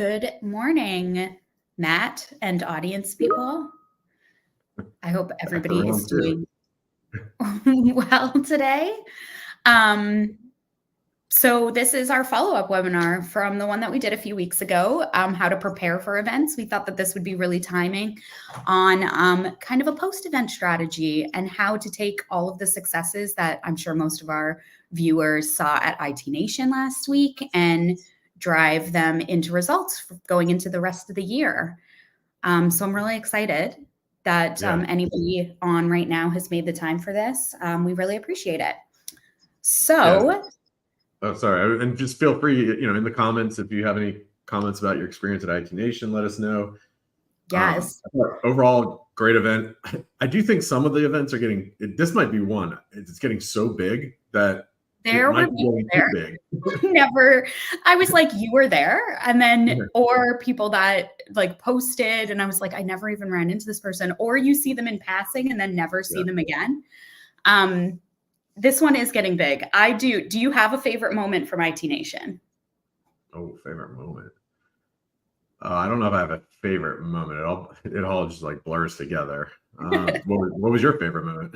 Good morning, Matt and audience people. I hope everybody is doing well today. So this is our follow-up webinar from the one that we did a few weeks ago, how to prepare for events. We thought that this would be really timing on kind of a post-event strategy and how to take all of the successes that I'm sure most of our viewers saw at IT Nation last week and drive them into results going into the rest of the year. So I'm really excited that anybody on right now has made the time for this. We really appreciate it. So. Yeah. Oh, sorry. And just feel free, in the comments, if you have any comments about your experience at IT Nation, let us know. Yes. Overall, great event. I do think some of the events are getting, this might be one, it's getting so big that there were people there. Never. I was like, you were there. And then, or people that like posted and I was like, I never even ran into this person, or you see them in passing and then never see them again. This one is getting big. I do. Do you have a favorite moment from IT Nation? Oh, favorite moment. I don't know if I have a favorite moment. It all just like blurs together. What was your favorite moment?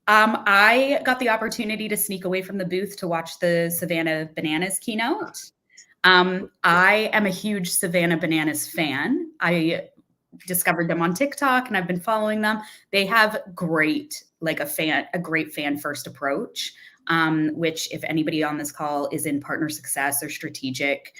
I got the opportunity to sneak away from the booth to watch the Savannah Bananas keynote. I am a huge Savannah Bananas fan. I discovered them on TikTok and I've been following them. They have a great fan first approach, which if anybody on this call is in partner success or strategic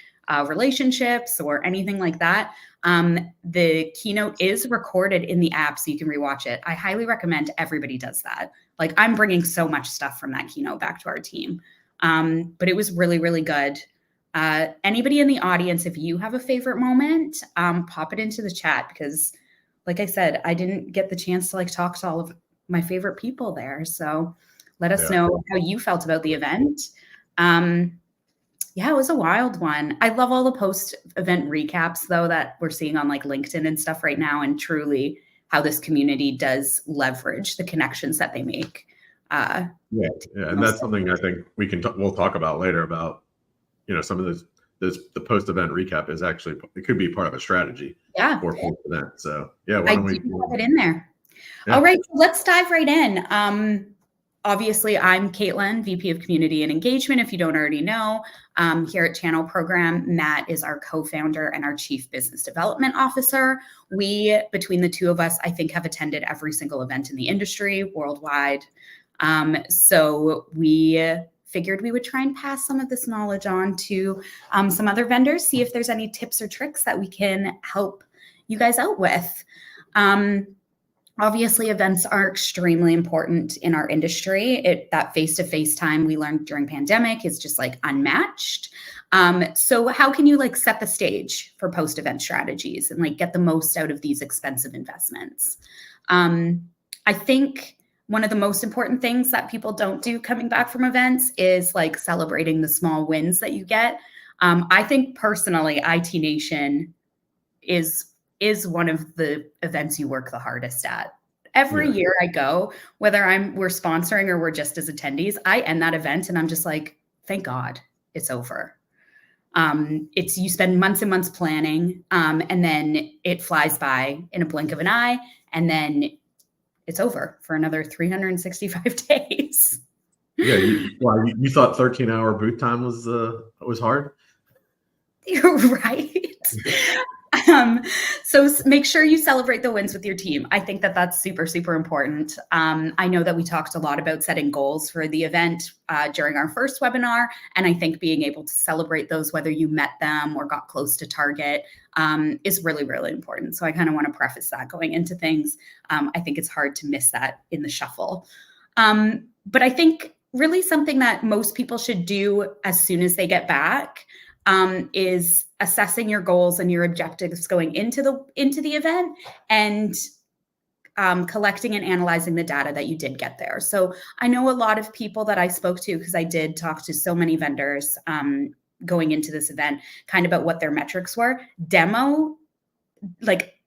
relationships or anything like that, the keynote is recorded in the app so you can rewatch it. I highly recommend everybody does that. Like I'm bringing so much stuff from that keynote back to our team. But it was really, really good. Anybody in the audience, if you have a favorite moment, pop it into the chat because like I said, I didn't get the chance to talk to all of my favorite people there. So let us know how you felt about the event. Yeah, it was a wild one. I love all the post-event recaps though that we're seeing on LinkedIn and stuff right now, and truly how this community does leverage the connections that they make. And that's something I think we'll talk about later about, some of the post-event recap is actually, it could be part of a strategy for post-event. So why don't we have it in there? Yeah. All right, so let's dive right in. Obviously, I'm Caitlin, VP of Community and Engagement, if you don't already know. Here at Channel Program, Matt is our co-founder and our Chief Business Development Officer. We, between the two of us, I think have attended every single event in the industry worldwide. So we figured we would try and pass some of this knowledge on to some other vendors, see if there's any tips or tricks that we can help you guys out with. Obviously, events are extremely important in our industry. That face-to-face time we learned during pandemic is just unmatched. So how can you set the stage for post-event strategies and get the most out of these expensive investments? I think one of the most important things that people don't do coming back from events is celebrating the small wins that you get. I think personally, IT Nation is one of the events you work the hardest at. Every year I go, whether we're sponsoring or we're just as attendees, I end that event and I'm just like, thank God it's over. You spend months and months planning, and then it flies by in a blink of an eye, and then it's over for another 365 days. Yeah, you thought 13-hour booth time was hard? You're right. So make sure you celebrate the wins with your team. I think that that's super, super important. I know that we talked a lot about setting goals for the event during our first webinar, and I think being able to celebrate those, whether you met them or got close to target, is really, really important. So I kind of want to preface that going into things. I think it's hard to miss that in the shuffle. But I think really something that most people should do as soon as they get back is assessing your goals and your objectives going into the event and collecting and analyzing the data that you did get there. So I know a lot of people that I spoke to, because I did talk to so many vendors going into this event, kind of about what their metrics were.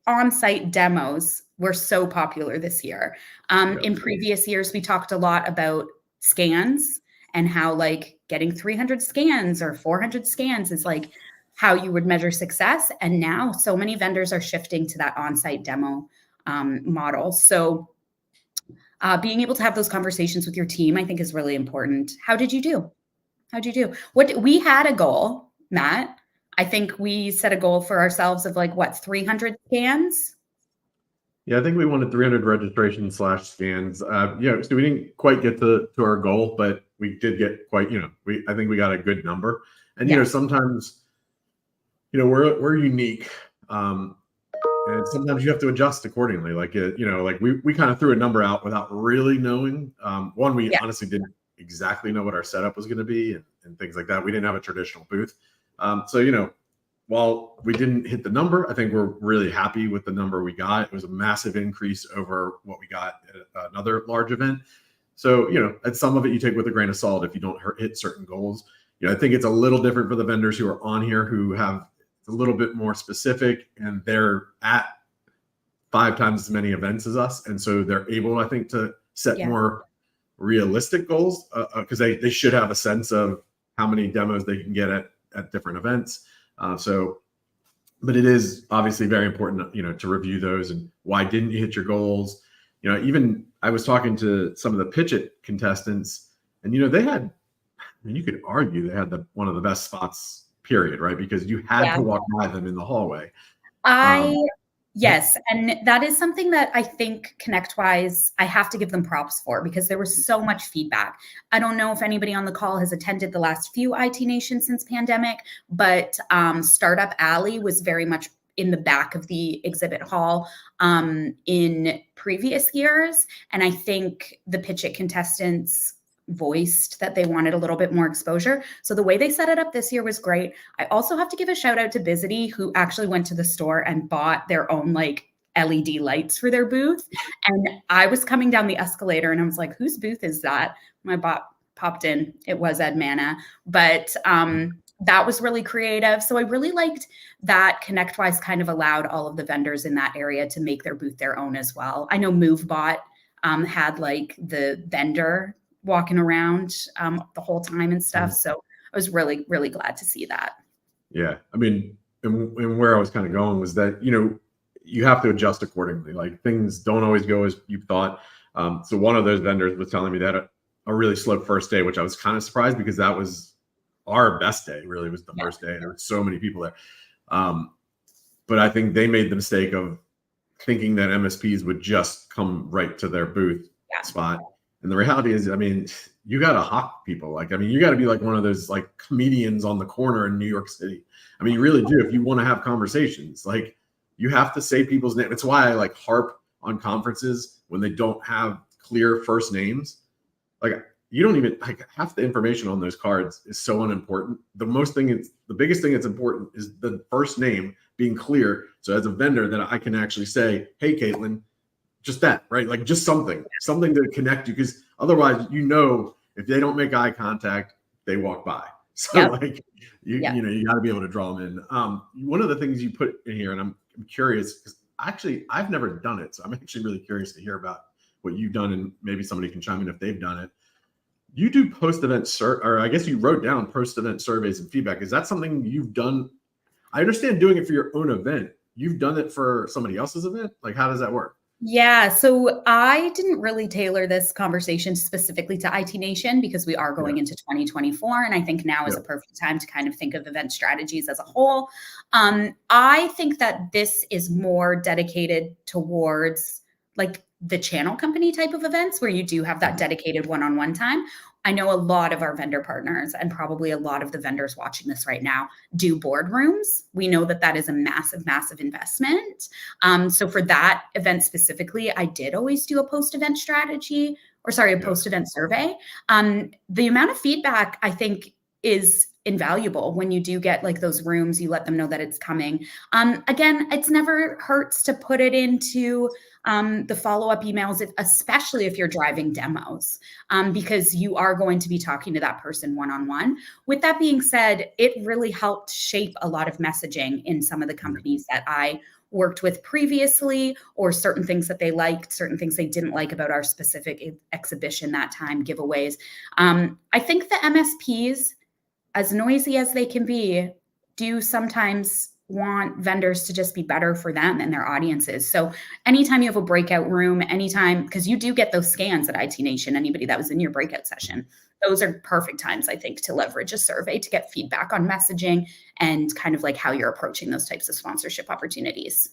On-site demos were so popular this year. In previous years, we talked a lot about scans and how getting 300 scans or 400 scans is how you would measure success. And now so many vendors are shifting to that on-site demo model. So being able to have those conversations with your team, I think, is really important. How did you do? We had a goal, Matt. I think we set a goal for ourselves of like, what, 300 scans? Yeah, I think we wanted 300 registrations / scans. So we didn't quite get to our goal, but we did get quite, I think we got a good number. And, sometimes, we're unique. And sometimes you have to adjust accordingly. Like, we kind of threw a number out without really knowing. We honestly didn't exactly know what our setup was going to be and things like that. We didn't have a traditional booth. So, while we didn't hit the number, I think we're really happy with the number we got. It was a massive increase over what we got at another large event. So, at some of it you take with a grain of salt if you don't hit certain goals. I think it's a little different for the vendors who are on here who have a little bit more specific, and they're at 5 times as many events as us. And so they're able, I think, to set more realistic goals because they should have a sense of how many demos they can get at different events. But it is obviously very important, to review those and why didn't you hit your goals? Even I was talking to some of the Pitch It contestants, and they had, you could argue they had one of the best spots, period, right? Because you had to walk by them in the hallway. Yes. And that is something that I think ConnectWise, I have to give them props for because there was so much feedback. I don't know if anybody on the call has attended the last few IT Nations since pandemic, but Startup Alley was very much in the back of the exhibit hall in previous years. And I think the Pitch It contestants voiced that they wanted a little bit more exposure. So the way they set it up this year was great. I also have to give a shout out to Bizity, who actually went to the store and bought their own like LED lights for their booth. And I was coming down the escalator and I was like, whose booth is that? My bot popped in. It was Ed Mana, but that was really creative. So I really liked that ConnectWise kind of allowed all of the vendors in that area to make their booth their own as well. I know MoveBot had like the vendor walking around the whole time and stuff. So I was really, really glad to see that. Yeah. I mean, and where I was kind of going was that, you have to adjust accordingly. Like things don't always go as you thought. So one of those vendors was telling me that a really slow first day, which I was kind of surprised because that was our best day, really was the first day. There were so many people there. But I think they made the mistake of thinking that MSPs would just come right to their booth spot. And the reality is, I mean, you got to hawk people. Like, I mean, you got to be like one of those like comedians on the corner in New York City. I mean, you really do. If you want to have conversations, like you have to say people's name. It's why I like harp on conferences when they don't have clear first names. Like you don't even like half the information on those cards is so unimportant. The biggest thing that's important is the first name being clear. So as a vendor that I can actually say, hey, Caitlin, just that, right? Like just something to connect you. Because otherwise, if they don't make eye contact, they walk by. So like, you got to be able to draw them in. One of the things you put in here, and I'm curious because actually I've never done it. So I'm actually really curious to hear about what you've done, and maybe somebody can chime in if they've done it. You do post-event or I guess you wrote down post-event surveys and feedback. Is that something you've done? I understand doing it for your own event. You've done it for somebody else's event. Like, how does that work? Yeah, so I didn't really tailor this conversation specifically to IT Nation because we are going into 2024. And I think now is a perfect time to kind of think of event strategies as a whole. I think that this is more dedicated towards like the channel company type of events where you do have that dedicated one-on-one time. I know a lot of our vendor partners and probably a lot of the vendors watching this right now do boardrooms. We know that that is a massive, massive investment. So for that event specifically, I did always do a post-event strategy a post-event survey. The amount of feedback I think is invaluable when you do get like those rooms, you let them know that it's coming. Again, it's never hurts to put it into the follow-up emails, especially if you're driving demos, because you are going to be talking to that person one-on-one. With that being said, it really helped shape a lot of messaging in some of the companies that I worked with previously, or certain things that they liked, certain things they didn't like about our specific exhibition that time, giveaways. I think the MSPs, as noisy as they can be, do sometimes want vendors to just be better for them and their audiences. So anytime you have a breakout room, anytime, because you do get those scans at IT Nation, anybody that was in your breakout session, those are perfect times, I think, to leverage a survey to get feedback on messaging and kind of like how you're approaching those types of sponsorship opportunities.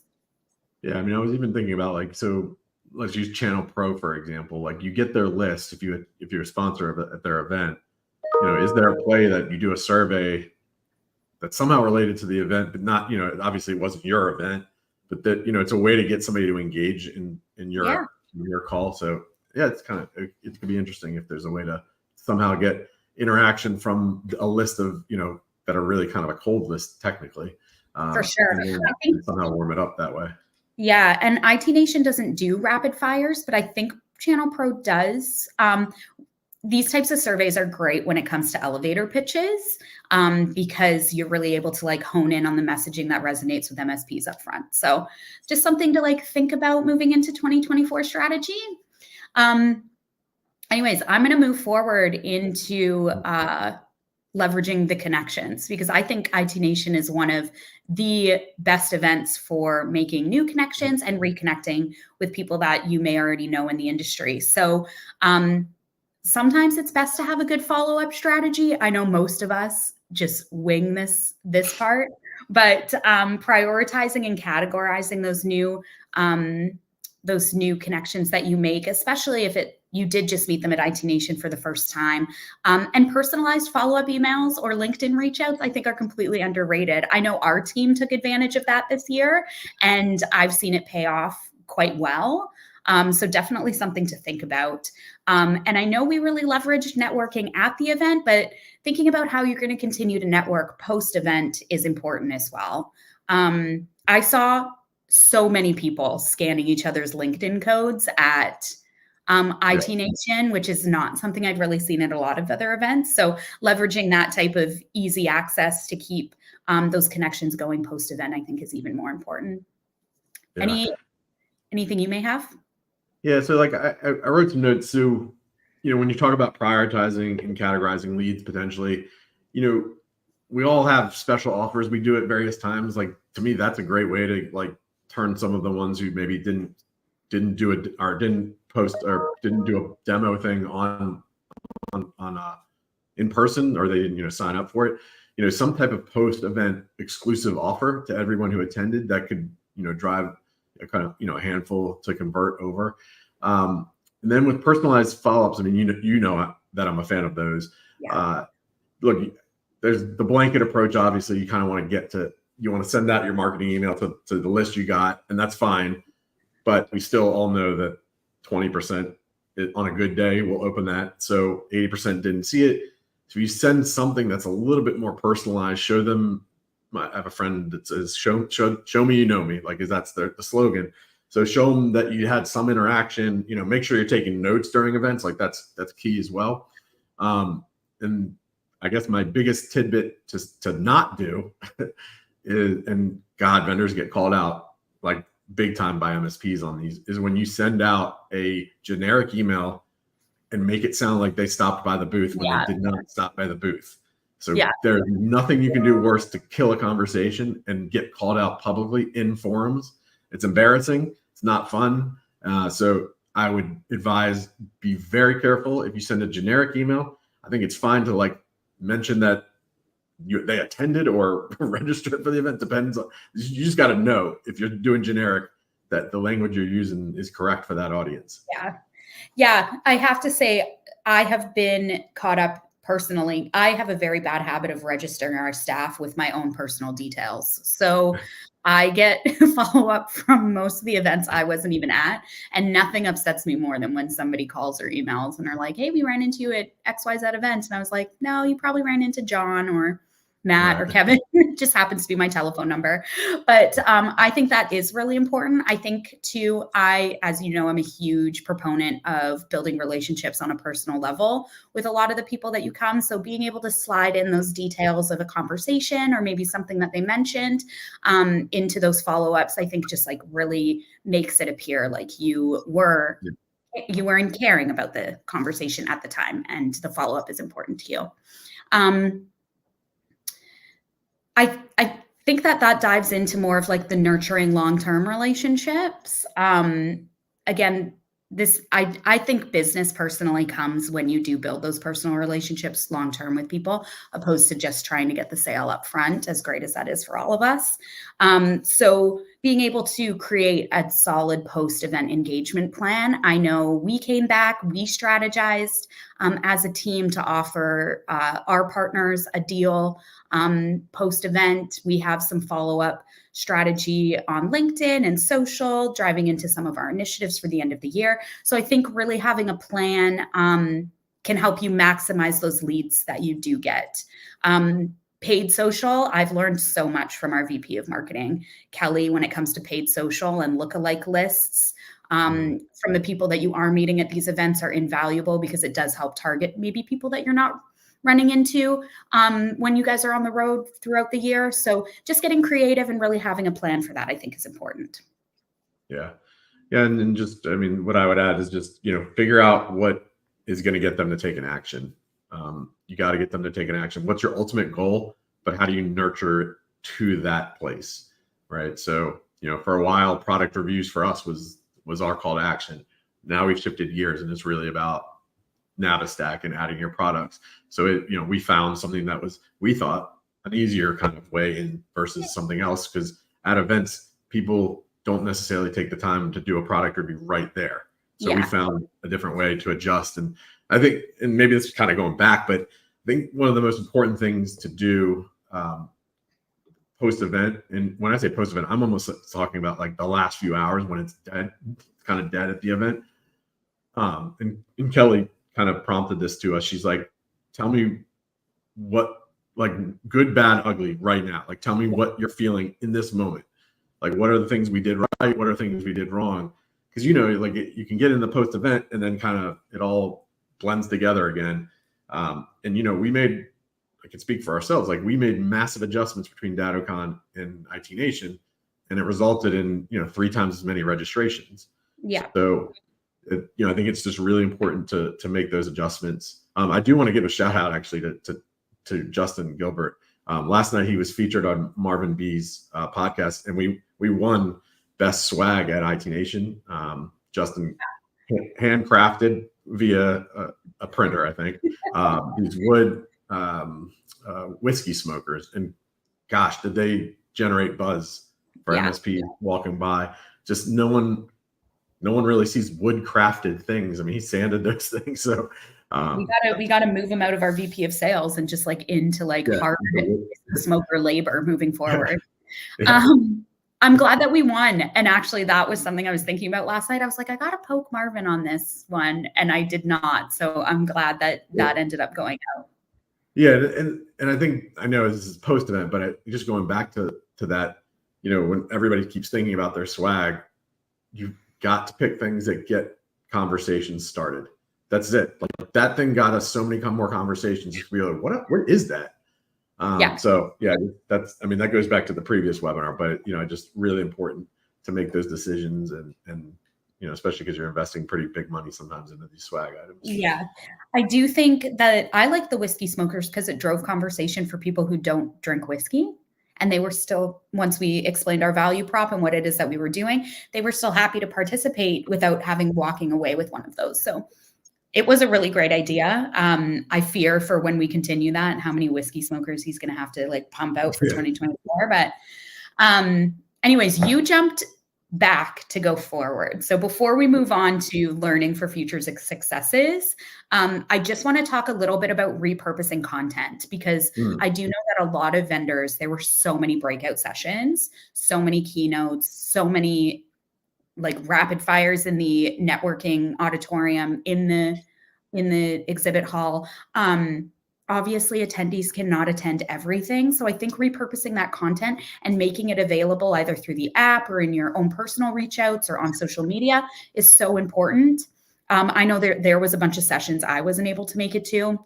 Yeah, I mean, I was even thinking about like, so let's use Channel Pro, for example. Like you get their list if you're a sponsor at their event. You know, is there a play that you do a survey that's somehow related to the event, but not, you know, obviously it wasn't your event, but that, you know, it's a way to get somebody to engage in your call. So yeah, it could be interesting if there's a way to somehow get interaction from a list of, you know, that are really kind of a cold list technically. For sure. I think somehow warm it up that way. Yeah. And IT Nation doesn't do rapid fires, but I think Channel Pro does. These types of surveys are great when it comes to elevator pitches, because you're really able to like hone in on the messaging that resonates with MSPs up front. So just something to like think about moving into 2024 strategy. Anyways, I'm going to move forward into leveraging the connections, because I think IT Nation is one of the best events for making new connections and reconnecting with people that you may already know in the industry. So sometimes it's best to have a good follow-up strategy. I know most of us just wing this part, but prioritizing and categorizing those new connections that you make, especially if you did just meet them at IT Nation for the first time, and personalized follow-up emails or LinkedIn reach outs, I think are completely underrated. I know our team took advantage of that this year, and I've seen it pay off quite well. So definitely something to think about. And I know we really leveraged networking at the event, but thinking about how you're going to continue to network post-event is important as well. I saw so many people scanning each other's LinkedIn codes at IT Nation, which is not something I've really seen at a lot of other events. So leveraging that type of easy access to keep those connections going post-event, I think is even more important. Yeah. Anything you may have? Yeah, so like I wrote some notes. So, you know, when you talk about prioritizing and categorizing leads potentially, you know, we all have special offers we do at various times. Like to me, that's a great way to like turn some of the ones who maybe didn't do it or didn't post or didn't do a demo thing on in person, or they didn't, you know, sign up for it. You know, some type of post-event exclusive offer to everyone who attended that could, you know, drive a kind of, you know, a handful to convert over. And then with personalized follow-ups, I mean, you know that I'm a fan of those. Yeah. Look, there's the blanket approach. Obviously, you kind of want to send out your marketing email to the list you got, and that's fine. But we still all know that 20% on a good day will open that. So 80% didn't see it. So you send something that's a little bit more personalized, show them. I have a friend that says, show me you know me, like, that's the slogan. So show them that you had some interaction, you know, make sure you're taking notes during events. Like that's key as well. And I guess my biggest tidbit to not do is, and God, vendors get called out like big time by MSPs on these, is when you send out a generic email and make it sound like they stopped by the booth when they did not stop by the booth. So there's nothing you can do worse to kill a conversation and get called out publicly in forums. It's embarrassing. It's not fun. So I would advise, be very careful if you send a generic email. I think it's fine to like mention that they attended or registered for the event. Depends. You just got to know if you're doing generic that the language you're using is correct for that audience. Yeah. I have to say, I have been caught up personally. I have a very bad habit of registering our staff with my own personal details. So I get follow up from most of the events I wasn't even at, and nothing upsets me more than when somebody calls or emails and are like, hey, we ran into you at XYZ event. And I was like, no, you probably ran into John or Matt or Kevin. It just happens to be my telephone number. But I think that is really important. I think too, as you know, I'm a huge proponent of building relationships on a personal level with a lot of the people that you come. So being able to slide in those details of a conversation or maybe something that they mentioned into those follow-ups, I think just like really makes it appear like you were in caring about the conversation at the time, and the follow-up is important to you. I think that dives into more of like the nurturing long-term relationships. Again, I think business personally comes when you do build those personal relationships long-term with people, opposed to just trying to get the sale up front, as great as that is for all of us. So being able to create a solid post-event engagement plan. I know we came back, we strategized as a team to offer our partners a deal post-event. We have some follow-up strategy on LinkedIn and social, driving into some of our initiatives for the end of the year. So I think really having a plan can help you maximize those leads that you do get. Paid social, I've learned so much from our VP of marketing, Kelly, when it comes to paid social and lookalike lists. From the people that you are meeting at these events are invaluable, because it does help target maybe people that you're not running into when you guys are on the road throughout the year. So just getting creative and really having a plan for that, I think, is important. Yeah. And just, I mean, what I would add is just, figure out what is going to get them to take an action. You got to get them to take an action. What's your ultimate goal, but how do you nurture it to that place? Right. So, for a while, product reviews for us was our call to action. Now we've shifted gears, and it's really about Navistack and adding your products. So we found something that was, we thought, an easier kind of way in versus something else, because at events, people don't necessarily take the time to do a product review right there. So we found a different way to adjust. And I think, and maybe this is kind of going back, but I think one of the most important things to do post-event, and when I say post-event, I'm almost talking about like the last few hours when it's dead, kind of dead at the event. And Kelly kind of prompted this to us. She's like, tell me what, like, good, bad, ugly right now. Like, tell me what you're feeling in this moment. Like, what are the things we did right? What are things we did wrong? Because, like you can get in the post event and then kind of it all blends together again. And, we made, I can speak for ourselves, like we made massive adjustments between DattoCon and IT Nation, and it resulted in, 3 times as many registrations. Yeah. So, I think it's just really important to make those adjustments. I do want to give a shout out actually to Justin Gilbert. Last night he was featured on Marvin B's podcast, and we won best swag at IT Nation. Justin handcrafted via a printer, I think. These wood whiskey smokers, and gosh, did they generate buzz for MSPs walking by. Just no one really sees wood crafted things. I mean, he sanded those things. So we gotta move him out of our VP of sales and just like into like hard smoker labor moving forward. I'm glad that we won. And actually that was something I was thinking about last night. I was like, I gotta poke Marvin on this one, and I did not. So I'm glad that ended up going out. Yeah. And I think, I know this is post event, but just going back to that, when everybody keeps thinking about their swag, you've got to pick things that get conversations started. That's it. Like, that thing got us so many more conversations. We were like, what is that? So that goes back to the previous webinar, but just really important to make those decisions and especially because you're investing pretty big money sometimes into these swag items. Yeah. I do think that I like the whiskey smokers because it drove conversation for people who don't drink whiskey. And they were still, once we explained our value prop and what it is that we were doing, they were still happy to participate without walking away with one of those. So it was a really great idea. I fear for when we continue that and how many whiskey smokers he's going to have to like pump out for 2024. But anyways, you jumped back to go forward. So before we move on to learning for future successes, I just want to talk a little bit about repurposing content, because I do know that a lot of vendors, there were so many breakout sessions, so many keynotes, so many like rapid fires in the networking auditorium, in the exhibit hall. Obviously, attendees cannot attend everything. So I think repurposing that content and making it available either through the app or in your own personal reach outs or on social media is so important. I know there was a bunch of sessions I wasn't able to make it to.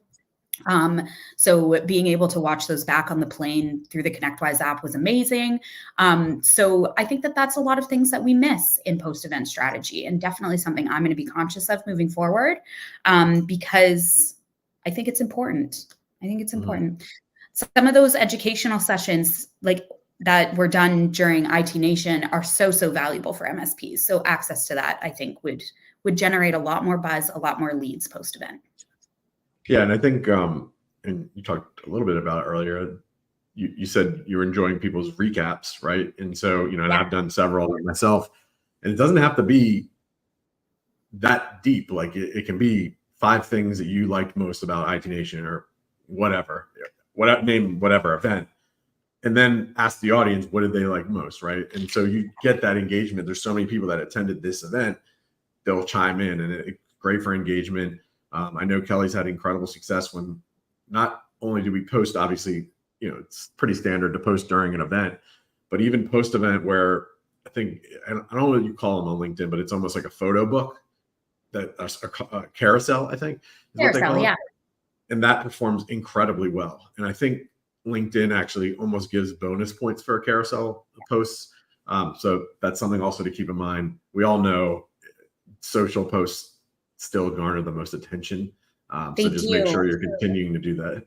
So being able to watch those back on the plane through the ConnectWise app was amazing. So I think that that's a lot of things that we miss in post-event strategy, and definitely something I'm going to be conscious of moving forward, because I think it's important. Some of those educational sessions, like that were done during IT Nation are so valuable for MSPs. So access to that, I think, would generate a lot more buzz, a lot more leads post-event. Yeah, and I think, and you talked a little bit about it earlier, you said you were enjoying people's recaps, right? And so, and I've done several myself, and it doesn't have to be that deep. Like it can be 5 things that you liked most about IT Nation or whatever name whatever event, and then ask the audience what did they like most, right? And so you get that engagement. There's so many people that attended this event, they'll chime in, and it's great for engagement. I know Kelly's had incredible success when not only do we post, obviously, it's pretty standard to post during an event, but even post event where I think, I don't know what you call them on LinkedIn, but it's almost like a photo book, that a carousel, I think is what they call it. And that performs incredibly well. And I think LinkedIn actually almost gives bonus points for a carousel posts. So that's something also to keep in mind. We all know social posts still garner the most attention. So just make sure you're continuing to do that.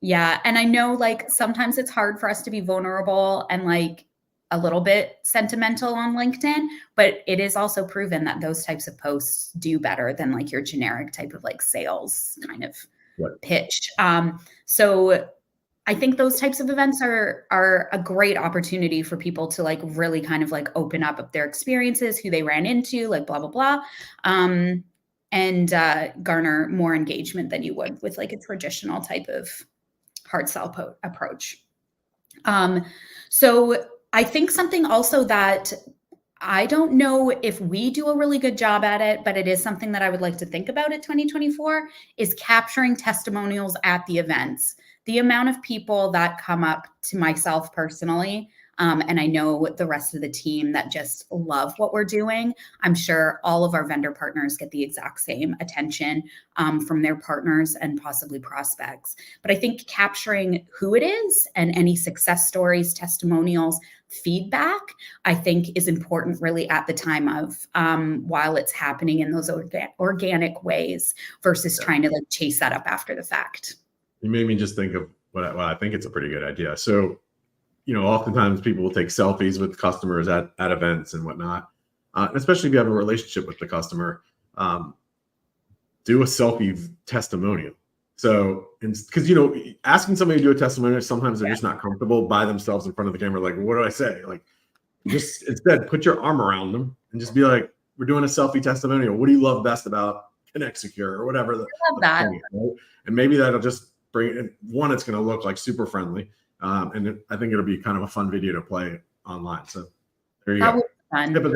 Yeah. And I know like sometimes it's hard for us to be vulnerable and like a little bit sentimental on LinkedIn, but it is also proven that those types of posts do better than like your generic type of like sales kind of pitch. So I think those types of events are a great opportunity for people to like really kind of like open up their experiences, who they ran into, like blah, blah, blah. And garner more engagement than you would with like a traditional type of hard sell approach. So I think something also that I don't know if we do a really good job at it, but it is something that I would like to think about at 2024 is capturing testimonials at the events. The amount of people that come up to myself personally, and I know the rest of the team that just love what we're doing. I'm sure all of our vendor partners get the exact same attention from their partners and possibly prospects. But I think capturing who it is and any success stories, testimonials, feedback, I think is important really at the time of while it's happening in those organic ways versus trying to like chase that up after the fact. You made me just think of what I think it's a pretty good idea. So, oftentimes people will take selfies with customers at events and whatnot, especially if you have a relationship with the customer. Do a selfie testimonial. So, because asking somebody to do a testimonial, sometimes they're just not comfortable by themselves in front of the camera. Like, what do I say? Like, just instead put your arm around them and just be like, "We're doing a selfie testimonial. What do you love best about Connect Secure or whatever?" That. Right? And maybe that'll just bring it. One, it's going to look like super friendly, and I think it'll be kind of a fun video to play online. So there you go. Tip of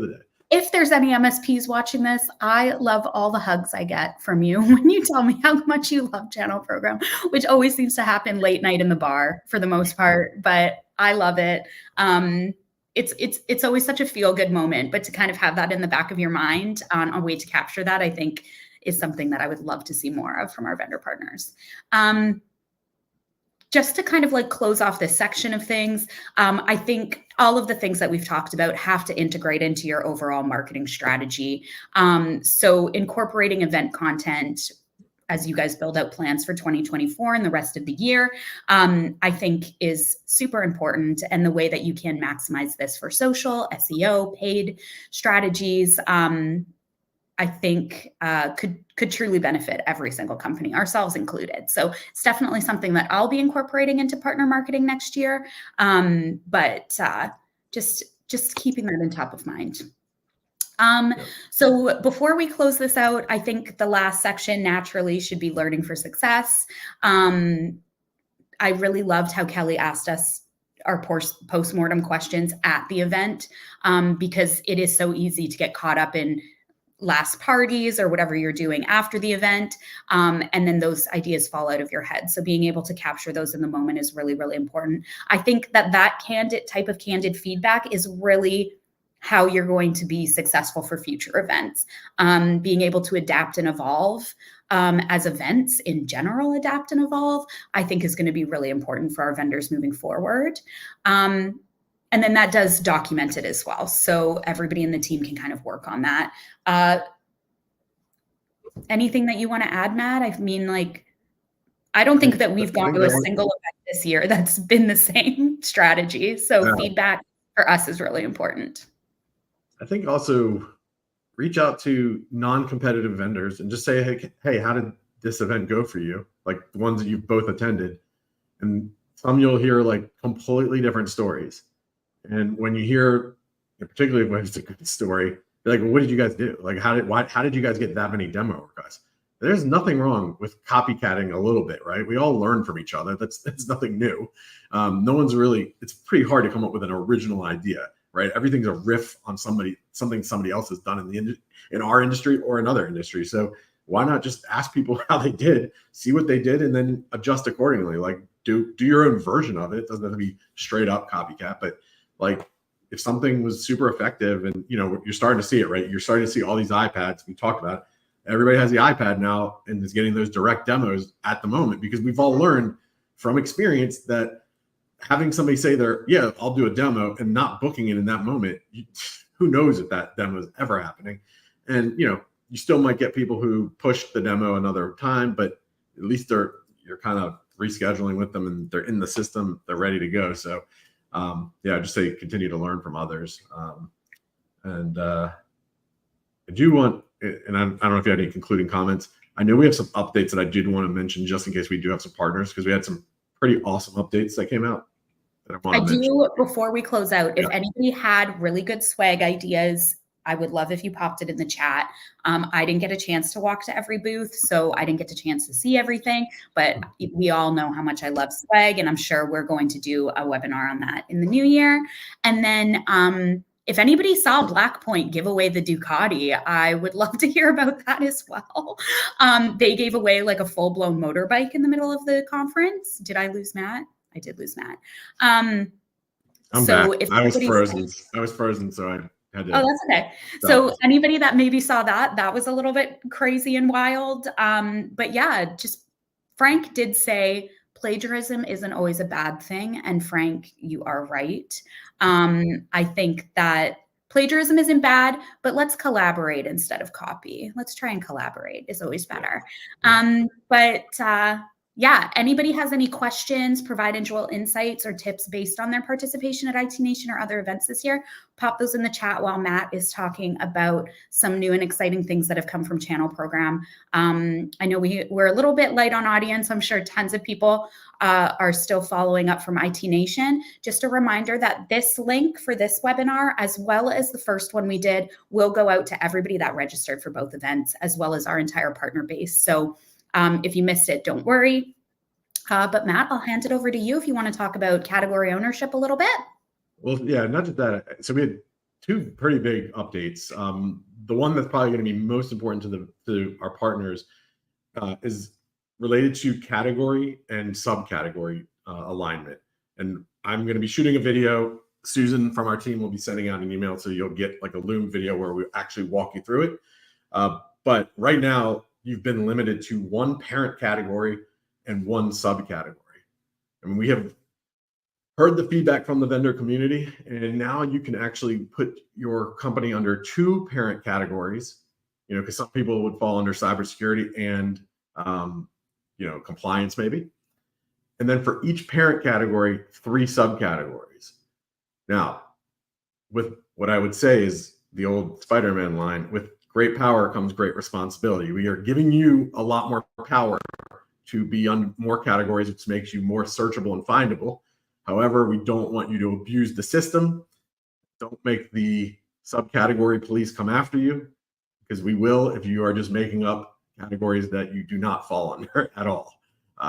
the day. If there's any MSPs watching this, I love all the hugs I get from you when you tell me how much you love Channel Program, which always seems to happen late night in the bar for the most part, but I love it. It's always such a feel-good moment, but to kind of have that in the back of your mind on a way to capture that, I think is something that I would love to see more of from our vendor partners. Just to kind of like close off this section of things, I think all of the things that we've talked about have to integrate into your overall marketing strategy. So incorporating event content as you guys build out plans for 2024 and the rest of the year, I think is super important. And the way that you can maximize this for social, SEO, paid strategies, I think could truly benefit every single company, ourselves included. So it's definitely something that I'll be incorporating into partner marketing next year. But just keeping that in top of mind. So before we close this out, I think the last section naturally should be learning for success. I really loved how Kelly asked us our post-mortem questions at the event because it is so easy to get caught up in last parties or whatever you're doing after the event. And then those ideas fall out of your head. So being able to capture those in the moment is really, really important. I think that candid feedback is really how you're going to be successful for future events. Being able to adapt and evolve as events in general, adapt and evolve, I think is going to be really important for our vendors moving forward. And then that does document it as well. So everybody in the team can kind of work on that. Anything that you want to add, Matt? I mean, like, I don't think that we've gone to a single event this year that's been the same strategy. So feedback for us is really important. I think also reach out to non-competitive vendors and just say, hey, how did this event go for you? Like the ones that you've both attended. And some you'll hear like completely different stories. And when you hear, particularly when it's a good story, you're like, well, what did you guys do? Like, how did you guys get that many demo requests? There's nothing wrong with copycatting a little bit, right? We all learn from each other. That's nothing new. No one's really, it's pretty hard to come up with an original idea, right? Everything's a riff on something somebody else has done in our industry or another industry. So why not just ask people how they did, see what they did, and then adjust accordingly? Like do your own version of it. It doesn't have to be straight up copycat, but like if something was super effective and you're starting to see it, right? You're starting to see all these iPads we talked about. Everybody has the iPad now and is getting those direct demos at the moment because we've all learned from experience that having somebody say yeah, I'll do a demo and not booking it in that moment, who knows if that demo is ever happening. And, you still might get people who push the demo another time, but at least you're kind of rescheduling with them and they're in the system, they're ready to go. So, yeah, just say continue to learn from others. I do want, and I don't know if you had any concluding comments. I know we have some updates that I did want to mention just in case we do have some partners, because we had some pretty awesome updates that came out. I do, before we close out, if anybody had really good swag ideas, I would love if you popped it in the chat. I didn't get a chance to walk to every booth, so I didn't get a chance to see everything, but we all know how much I love swag, and I'm sure we're going to do a webinar on that in the new year. And then if anybody saw Black Point give away the Ducati, I would love to hear about that as well. They gave away like a full-blown motorbike in the middle of the conference. Did I lose Matt? I did lose Matt. I'm so back. I was frozen, so I had to. Oh, that's okay. So anybody that maybe saw that was a little bit crazy and wild. But yeah, just Frank did say plagiarism isn't always a bad thing. And Frank, you are right. I think that plagiarism isn't bad, but let's collaborate instead of copy. Let's try and collaborate is always better. Yeah, anybody has any questions, provide individual insights or tips based on their participation at IT Nation or other events this year, pop those in the chat while Matt is talking about some new and exciting things that have come from Channel Program. I know we're a little bit light on audience. I'm sure tons of people are still following up from IT Nation. Just a reminder that this link for this webinar, as well as the first one we did, will go out to everybody that registered for both events, as well as our entire partner base. So if you missed it, don't worry. But Matt, I'll hand it over to you if you want to talk about category ownership a little bit. Well, yeah, not just that. So we had two pretty big updates. The one that's probably going to be most important to our partners is related to category and subcategory alignment. And I'm going to be shooting a video. Susan from our team will be sending out an email, so you'll get like a Loom video where we actually walk you through it. But right now, you've been limited to one parent category and one subcategory. I mean, we have heard the feedback from the vendor community, and now you can actually put your company under two parent categories, because some people would fall under cybersecurity and, compliance maybe. And then for each parent category, 3 subcategories. Now, with what I would say is the old Spider-Man line, with great power comes great responsibility. We are giving you a lot more power to be on more categories, which makes you more searchable and findable. However, we don't want you to abuse the system. Don't make the subcategory police come after you, because we will if you are just making up categories that you do not fall under at all.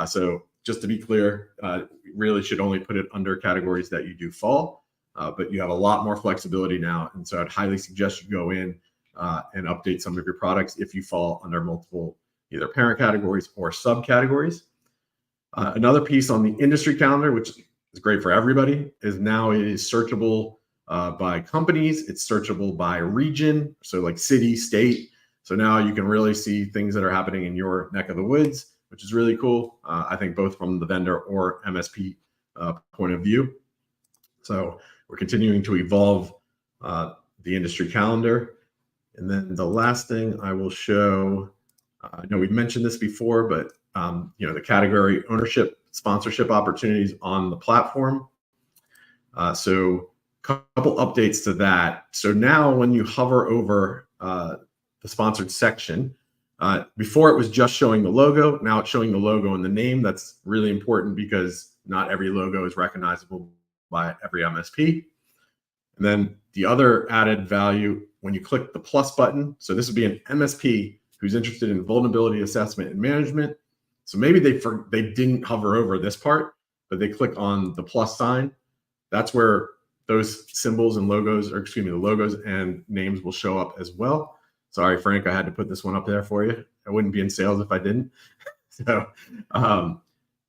So just to be clear, you really should only put it under categories that you do fall, but you have a lot more flexibility now. And so I'd highly suggest you go in and update some of your products if you fall under multiple either parent categories or subcategories. Another piece on the industry calendar, which is great for everybody, is now it is searchable by companies. It's searchable by region, so like city, state. So now you can really see things that are happening in your neck of the woods, which is really cool. I think both from the vendor or MSP point of view. So we're continuing to evolve the industry calendar. And then the last thing I will show, I know we've mentioned this before, but the category ownership, sponsorship opportunities on the platform. So a couple updates to that. So now when you hover over the sponsored section, before it was just showing the logo. Now it's showing the logo and the name. That's really important because not every logo is recognizable by every MSP. And then the other added value, when you click the plus button, so this would be an MSP who's interested in vulnerability assessment and management. So maybe they didn't hover over this part, but they click on the plus sign. That's where those symbols and logos, or excuse me, the logos and names will show up as well. Sorry, Frank, I had to put this one up there for you. I wouldn't be in sales if I didn't. So,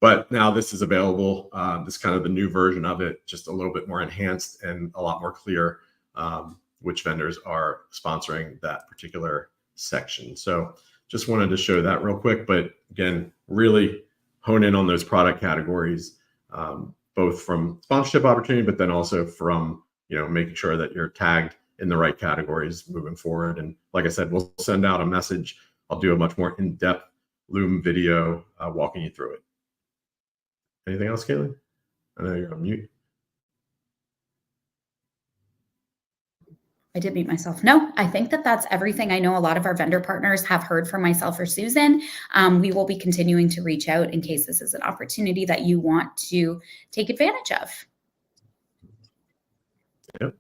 but now this is available. This is kind of the new version of it, just a little bit more enhanced and a lot more clear which vendors are sponsoring that particular section. So just wanted to show that real quick, but again, really hone in on those product categories, both from sponsorship opportunity, but then also from, making sure that you're tagged in the right categories moving forward. And like I said, we'll send out a message. I'll do a much more in-depth Loom video walking you through it. Anything else, Caitlin? I know you're on mute. I did mute myself. No, I think that's everything. I know a lot of our vendor partners have heard from myself or Susan. We will be continuing to reach out in case this is an opportunity that you want to take advantage of. Yep.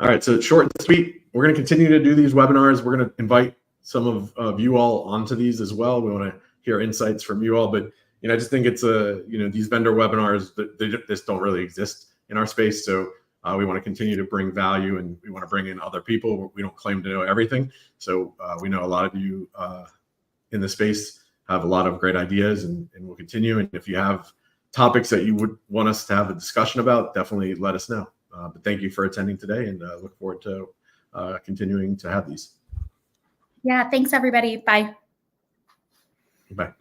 All right, so short and sweet. We're going to continue to do these webinars. We're going to invite some of you all onto these as well. We want to hear insights from you all, but I just think it's these vendor webinars, they just don't really exist in our space. So we want to continue to bring value, and we want to bring in other people. We don't claim to know everything. So we know a lot of you in the space have a lot of great ideas, and we'll continue. And if you have topics that you would want us to have a discussion about, definitely let us know. But thank you for attending today, and look forward to continuing to have these. Yeah, thanks everybody. Bye. Bye.